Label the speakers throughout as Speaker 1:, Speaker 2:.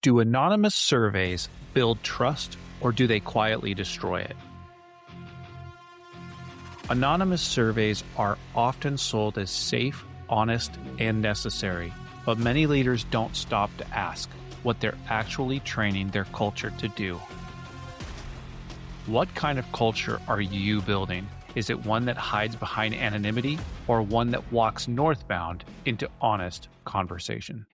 Speaker 1: Do anonymous surveys build trust, or do they quietly destroy it? Anonymous surveys are often sold as safe, honest, and necessary, but many leaders don't stop to ask what they're actually training their culture to do. What kind of culture are you building? Is it one that hides behind anonymity, or one that walks northbound into honest conversation?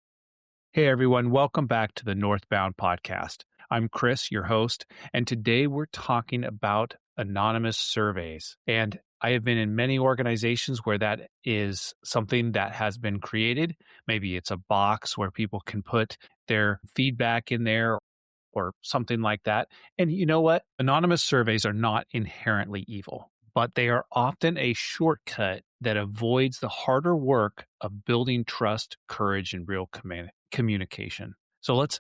Speaker 1: Hey everyone, welcome back to the Northbound Podcast. I'm Chris, your host, and today we're talking about anonymous surveys. And I have been in many organizations where that is something that has been created. Maybe it's a box where people can put their feedback in there or something like that. And you know what? Anonymous surveys are not inherently evil, but they are often a shortcut that avoids the harder work of building trust, courage, and real communication. So let's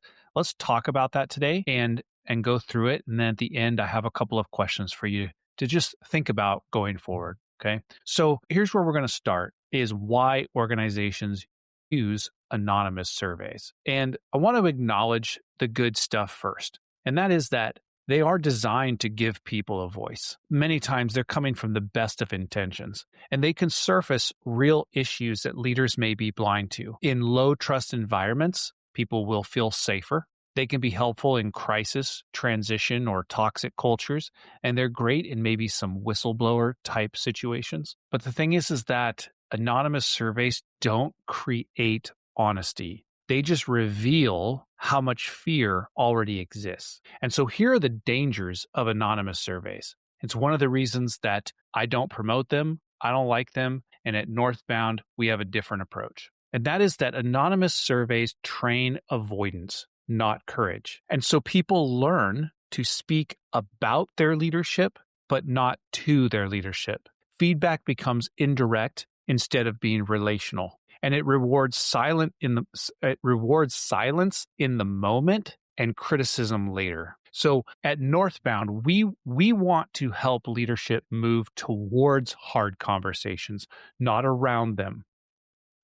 Speaker 1: talk about that today and go through it. And then at the end, I have a couple of questions for you to just think about going forward. Okay. So here's where we're going to start, is why organizations use anonymous surveys. And I want to acknowledge the good stuff first. And that is that they are designed to give people a voice. Many times they're coming from the best of intentions, and they can surface real issues that leaders may be blind to. In low trust environments, people will feel safer. They can be helpful in crisis, transition, or toxic cultures, and they're great in maybe some whistleblower type situations. But the thing is that anonymous surveys don't create honesty. They just reveal how much fear already exists. And so here are the dangers of anonymous surveys. It's one of the reasons that I don't promote them, I don't like them, and at Northbound, we have a different approach. And that is that anonymous surveys train avoidance, not courage. And so people learn to speak about their leadership, but not to their leadership. Feedback becomes indirect instead of being relational. And it rewards silence in the moment and criticism later. So at Northbound, we want to help leadership move towards hard conversations, not around them.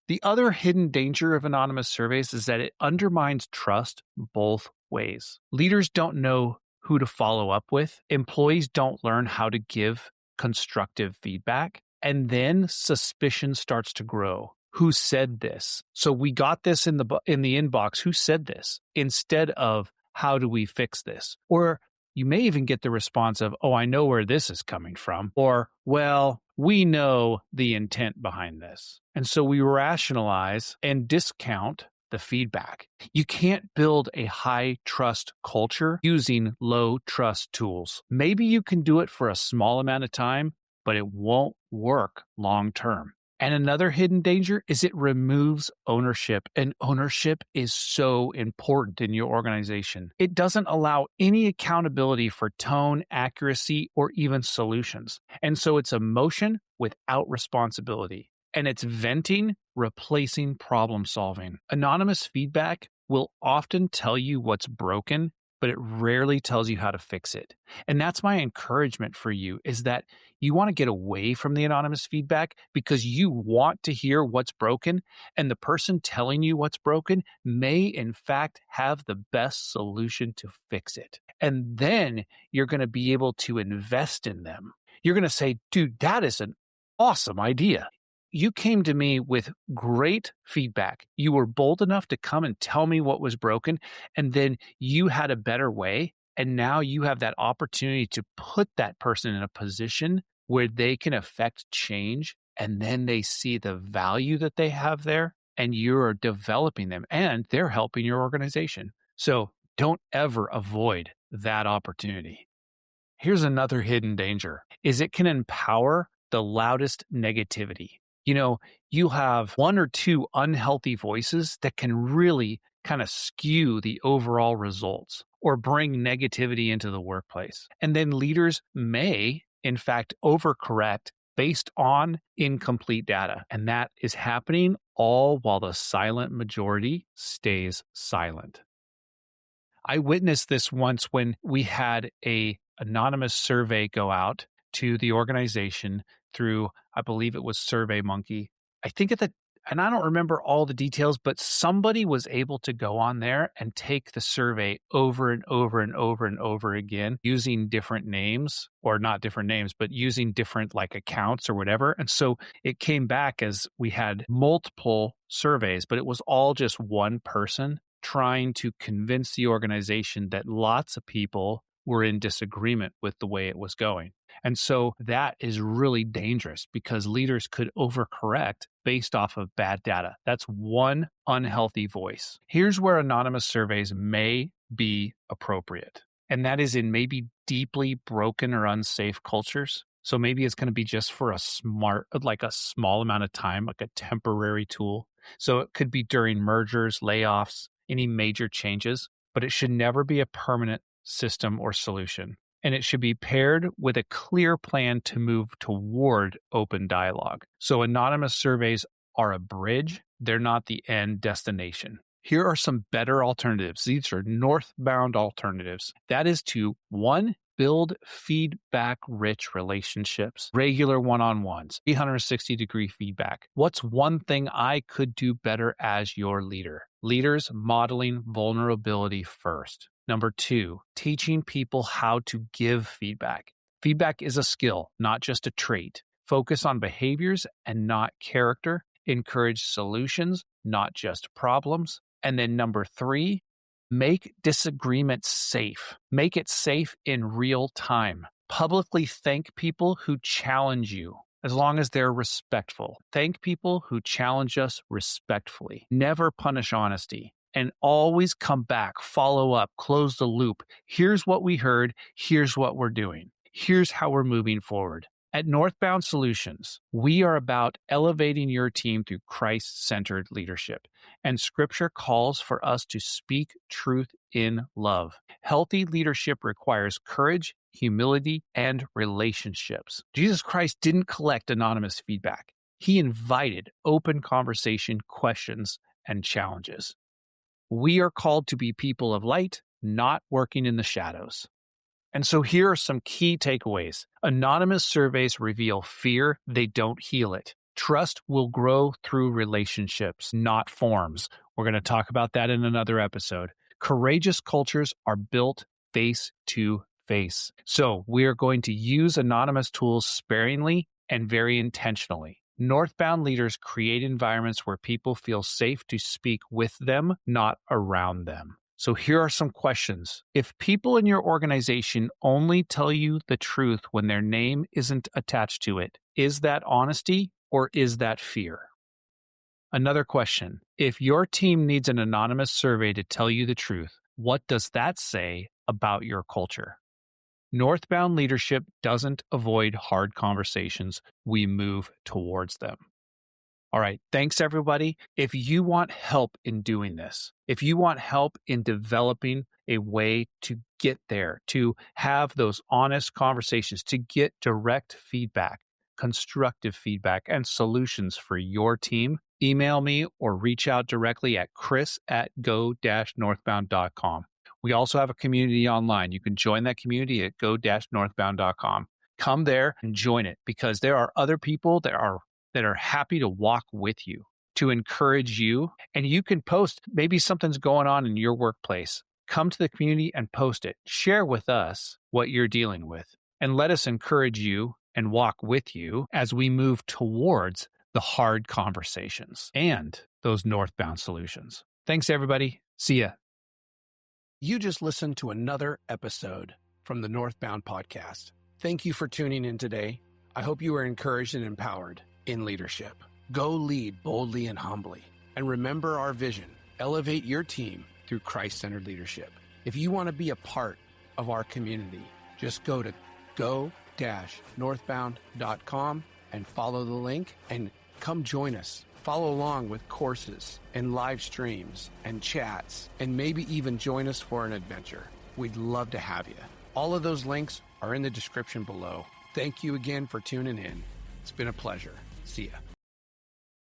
Speaker 1: The other hidden danger of anonymous surveys is that it undermines trust both ways. Leaders don't know who to follow up with. Employees don't learn how to give constructive feedback. And then suspicion starts to grow. Who said this? So we got this in the inbox. Who said this? Instead of, how do we fix this? Or you may even get the response of, oh, I know where this is coming from. Or, well, we know the intent behind this. And so we rationalize and discount the feedback. You can't build a high trust culture using low trust tools. Maybe you can do it for a small amount of time, but it won't work long term. And another hidden danger is it removes ownership, and ownership is so important in your organization. It doesn't allow any accountability for tone, accuracy, or even solutions. And so it's emotion without responsibility, and it's venting, replacing problem solving. Anonymous feedback will often tell you what's broken, but it rarely tells you how to fix it. And that's my encouragement for you, is that you want to get away from the anonymous feedback because you want to hear what's broken, and the person telling you what's broken may in fact have the best solution to fix it. And then you're going to be able to invest in them. You're going to say, dude, that is an awesome idea. You came to me with great feedback. You were bold enough to come and tell me what was broken, and then you had a better way. And now you have that opportunity to put that person in a position where they can affect change, and then they see the value that they have there, and you're developing them, and they're helping your organization. So don't ever avoid that opportunity. Here's another hidden danger, is it can empower the loudest negativity. You know, you have one or two unhealthy voices that can really kind of skew the overall results or bring negativity into the workplace. And then leaders may, in fact, overcorrect based on incomplete data. And that is happening all while the silent majority stays silent. I witnessed this once when we had an anonymous survey go out to the organization through, I believe it was SurveyMonkey. I think and I don't remember all the details, but somebody was able to go on there and take the survey over and over and over and over again using different names, or not different names, but using different like accounts or whatever. And so it came back as we had multiple surveys, but it was all just one person trying to convince the organization that lots of people were in disagreement with the way it was going. And so that is really dangerous because leaders could overcorrect based off of bad data. That's one unhealthy voice. Here's where anonymous surveys may be appropriate, and that is in maybe deeply broken or unsafe cultures. So maybe it's going to be just for a small amount of time, like a temporary tool. So it could be during mergers, layoffs, any major changes, but it should never be a permanent system or solution. And it should be paired with a clear plan to move toward open dialogue. So anonymous surveys are a bridge. They're not the end destination. Here are some better alternatives. These are northbound alternatives. That is to, one, build feedback-rich relationships, regular one-on-ones, 360-degree feedback. What's one thing I could do better as your leader? Leaders modeling vulnerability first. Number two, teaching people how to give feedback. Feedback is a skill, not just a trait. Focus on behaviors and not character. Encourage solutions, not just problems. And then number three, make disagreement safe. Make it safe in real time. Publicly thank people who challenge you, as long as they're respectful. Thank people who challenge us respectfully. Never punish honesty. And always come back, follow up, close the loop. Here's what we heard. Here's what we're doing. Here's how we're moving forward. At Northbound Solutions, we are about elevating your team through Christ-centered leadership. And Scripture calls for us to speak truth in love. Healthy leadership requires courage, humility, and relationships. Jesus Christ didn't collect anonymous feedback. He invited open conversation, questions, and challenges. We are called to be people of light, not working in the shadows. And so here are some key takeaways. Anonymous surveys reveal fear, they don't heal it. Trust will grow through relationships, not forms. We're going to talk about that in another episode. Courageous cultures are built face to face. So we are going to use anonymous tools sparingly and very intentionally. Northbound leaders create environments where people feel safe to speak with them, not around them. So here are some questions. If people in your organization only tell you the truth when their name isn't attached to it, is that honesty or is that fear? Another question. If your team needs an anonymous survey to tell you the truth, what does that say about your culture? Northbound leadership doesn't avoid hard conversations. We move towards them. All right. Thanks, everybody. If you want help in doing this, if you want help in developing a way to get there, to have those honest conversations, to get direct feedback, constructive feedback, and solutions for your team, email me or reach out directly at chris@go-northbound.com. We also have a community online. You can join that community at go-northbound.com. Come there and join it because there are other people that are happy to walk with you, to encourage you. And you can post, maybe something's going on in your workplace. Come to the community and post it. Share with us what you're dealing with and let us encourage you and walk with you as we move towards the hard conversations and those northbound solutions. Thanks, everybody. See ya.
Speaker 2: You just listened to another episode from the Northbound Podcast. Thank you for tuning in today. I hope you were encouraged and empowered in leadership. Go lead boldly and humbly. And remember our vision, elevate your team through Christ-centered leadership. If you want to be a part of our community, just go to go-northbound.com and follow the link and come join us. Follow along with courses and live streams and chats, and maybe even join us for an adventure. We'd love to have you. All of those links are in the description below. Thank you again for tuning in. It's been a pleasure. See ya.